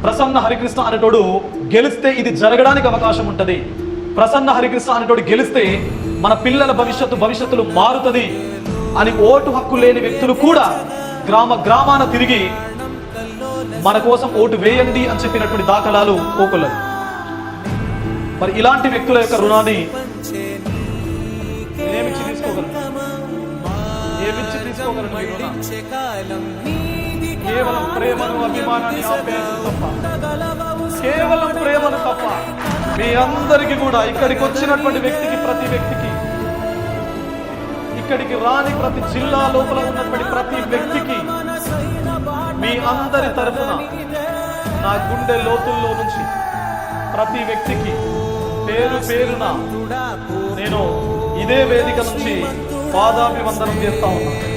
ప్రసన్న హరికృష్ణ అనేటోడు గెలిస్తే ఇది జరగడానికి అవకాశం ఉంటుంది. ప్రసన్న హరికృష్ణ అనేటోడు గెలిస్తే మన పిల్లల భవిష్యత్తులు మారుతుంది అని ఓటు హక్కు లేని వ్యక్తులు కూడా గ్రామాన తిరిగి మన కోసం ఓటు వేయండి అని చెప్పినటువంటి దాఖలాలు కోకొల్లలు. మరి ఇలాంటి వ్యక్తుల యొక్క రుణాన్ని ఏమిచ్చి తీసుకోగలరు? కేవలం ప్రేమను, అభిమానాన్ని, ఆప్యాయతను తప్ప, కేవలం ప్రేమను తప్ప. మీ అందరికీ కూడా ఇక్కడికి వచ్చినటువంటి వ్యక్తికి, ప్రతి వ్యక్తికి, ఇక్కడికి రాని ప్రతి జిల్లా లోపల ఉన్నటువంటి ప్రతి వ్యక్తికి మీ అందరి తరఫున నా గుండె లోతుల్లో నుంచి ప్రతి వ్యక్తికి పేరు పేరున నేను ఇదే వేదిక నుంచి పాదాభివందనం చేస్తా ఉన్నాను.